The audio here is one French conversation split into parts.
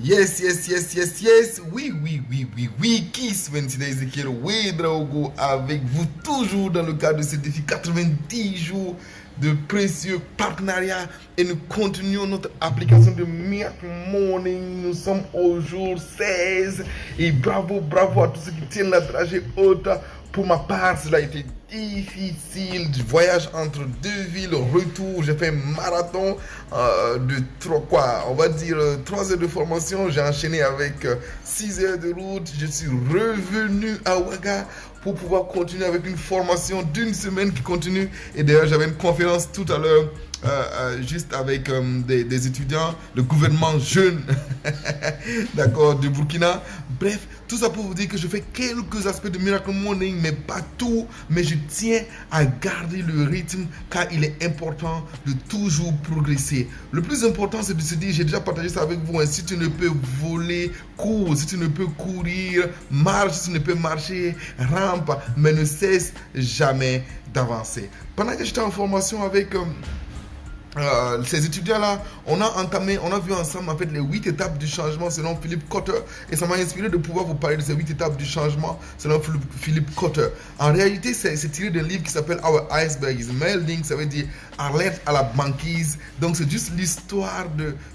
Yes, yes, yes, yes, yes. Oui, oui, oui, oui, oui. Kiss Wednesday Ezekiel Ouedraogo avec vous toujours dans le cadre de ce défi 90 jours de précieux partenariat et nous continuons notre application de Miracle Morning. Nous sommes au jour 16 et bravo, bravo à tous ceux qui tiennent la dragée haute. Pour ma part, cela a été difficile. Du voyage entre deux villes, retour, j'ai fait un marathon de 3, on va dire 3 heures de formation. J'ai enchaîné avec 6 heures de route. Je suis revenu à Ouaga pour pouvoir continuer avec une formation d'une semaine qui continue. Et d'ailleurs, j'avais une conférence tout à l'heure juste avec des étudiants, le gouvernement jeune, d'accord, du Burkina. Bref, tout ça pour vous dire que je fais quelques aspects de Miracle Morning, mais pas tout. Mais je tiens à garder le rythme car il est important de toujours progresser. Le plus important, c'est de se dire, j'ai déjà partagé ça avec vous, hein, si tu ne peux voler, cours. Si tu ne peux courir, marche. Si tu ne peux marcher, rampe. Mais ne cesse jamais d'avancer. Pendant que j'étais en formation avec ces étudiants-là, on a vu ensemble en fait les 8 étapes du changement selon Philippe Cotter et ça m'a inspiré de pouvoir vous parler de ces 8 étapes du changement selon Philippe Cotter. En réalité, c'est tiré d'un livre qui s'appelle Our Iceberg is Melting, ça veut dire alerte à la banquise. Donc c'est juste l'histoire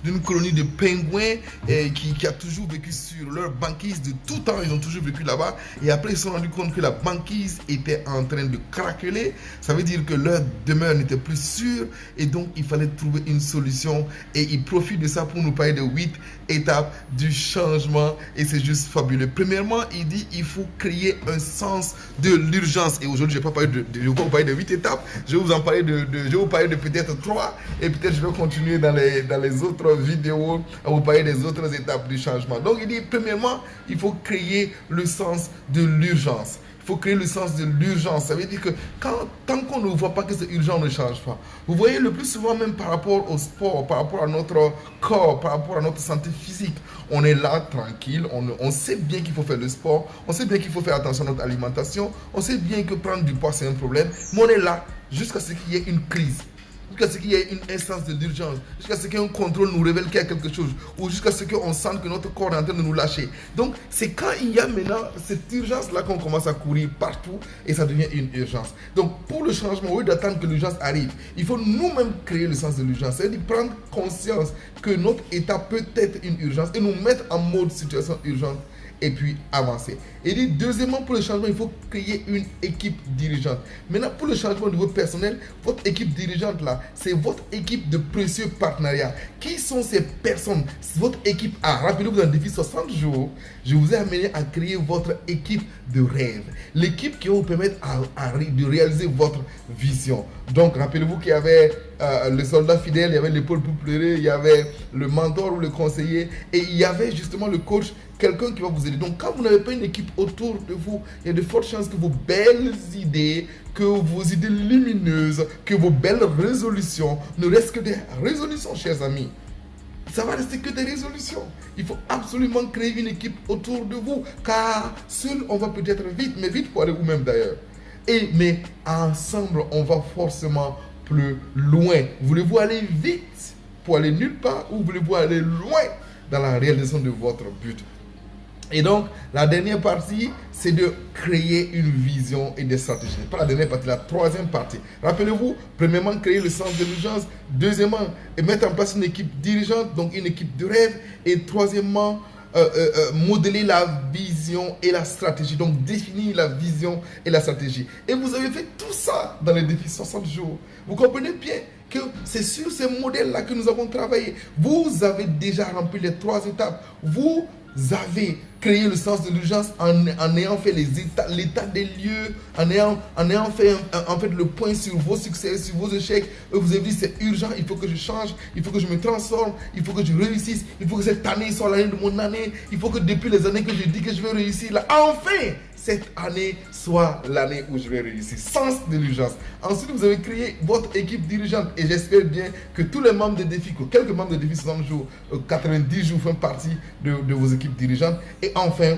d'une colonie de pingouins qui a toujours vécu sur leur banquise de tout temps, ils ont toujours vécu là-bas et après ils se sont rendus compte que la banquise était en train de craqueler, ça veut dire que leur demeure n'était plus sûre et donc il fallait trouver une solution et il profite de ça pour nous parler de 8 étapes du changement et c'est juste fabuleux. Premièrement, il dit il faut créer un sens de l'urgence et aujourd'hui je vais pas vous parler de 8 étapes, je vais vous parler de peut-être 3 et peut-être je vais continuer dans les autres vidéos à vous parler des autres étapes du changement. Donc il dit premièrement, il faut créer le sens de l'urgence. Il faut créer le sens de l'urgence. Ça veut dire que tant qu'on ne voit pas que c'est urgent, on ne change pas. Vous voyez, le plus souvent même par rapport au sport, par rapport à notre corps, par rapport à notre santé physique, on est là tranquille, on sait bien qu'il faut faire le sport, on sait bien qu'il faut faire attention à notre alimentation, on sait bien que prendre du poids c'est un problème, mais on est là jusqu'à ce qu'il y ait une crise. Jusqu'à ce qu'il y ait une instance de l'urgence, jusqu'à ce qu'un contrôle nous révèle qu'il y a quelque chose, ou jusqu'à ce qu'on sente que notre corps est en train de nous lâcher. Donc, c'est quand il y a maintenant cette urgence-là qu'on commence à courir partout et ça devient une urgence. Donc, pour le changement, au lieu d'attendre que l'urgence arrive, il faut nous-mêmes créer le sens de l'urgence. C'est-à-dire prendre conscience que notre état peut être une urgence et nous mettre en mode situation urgente et puis avancer. Et dit, deuxièmement, pour le changement, il faut créer une équipe dirigeante. Maintenant, pour le changement au niveau personnel, votre équipe dirigeante là, c'est votre équipe de précieux partenariats. Qui sont ces personnes? Votre équipe A. Rappelez-vous, dans le défi 60 jours, je vous ai amené à créer votre équipe de rêve. L'équipe qui va vous permettre de réaliser votre vision. Donc, rappelez-vous qu'il y avait le soldat fidèle, il y avait l'épaule pour pleurer, il y avait le mentor ou le conseiller, et il y avait justement le coach, quelqu'un qui va vous aider. Donc, quand vous n'avez pas une équipe autour de vous, il y a de fortes chances que vos belles idées, que vos idées lumineuses, que vos belles résolutions ne restent que des résolutions, chers amis. Ça va rester que des résolutions. Il faut absolument créer une équipe autour de vous, car seul on va peut-être vite, mais vite pour aller vous-même d'ailleurs. Mais ensemble, on va forcément plus loin. Voulez-vous aller vite pour aller nulle part ou voulez-vous aller loin dans la réalisation de votre but? Et donc, la dernière partie, c'est de créer une vision et des stratégies. Pas la dernière partie, la troisième partie. Rappelez-vous, premièrement, créer le sens de l'urgence. Deuxièmement, mettre en place une équipe dirigeante, donc une équipe de rêve. Et troisièmement, modeler la vision et la stratégie. Donc, définir la vision et la stratégie. Et vous avez fait tout ça dans les défis 60 jours. Vous comprenez bien que c'est sur ces modèles-là que nous avons travaillé. Vous avez déjà rempli les 3 étapes. Vous avez créé le sens de l'urgence en ayant fait l'état des lieux, en ayant fait en fait le point sur vos succès, sur vos échecs. Vous avez dit c'est urgent, il faut que je change, il faut que je me transforme, il faut que je réussisse, il faut que cette année soit l'année de mon année, il faut que depuis les années que je dis que je vais réussir, là, enfin, cette année soit l'année où je vais réussir. Sens de l'urgence. Ensuite, vous avez créé votre équipe dirigeante et j'espère bien que tous les membres de défi, que quelques membres de défi 60 jours, 90 jours font partie de vos équipes dirigeantes. Et enfin,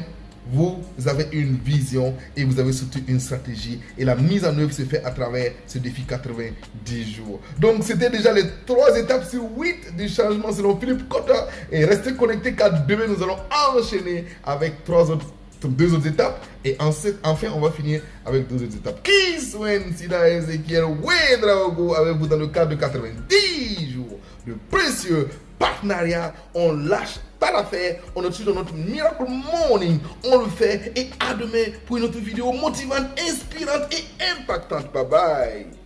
vous avez une vision et vous avez surtout une stratégie. Et la mise en œuvre se fait à travers ce défi 90 jours. Donc, c'était déjà les 3 étapes sur 8 du changement selon Philippe Kota. Et restez connectés car demain, nous allons enchaîner avec 2 autres étapes. Et enfin, on va finir avec 2 autres étapes. Qui soigne Sida Ezekiel Ouedraogo avec vous dans le cadre de 90 jours de précieux partenariat. On lâche pas l'affaire, on est dans notre Miracle Morning, on le fait et à demain pour une autre vidéo motivante, inspirante et impactante. Bye bye.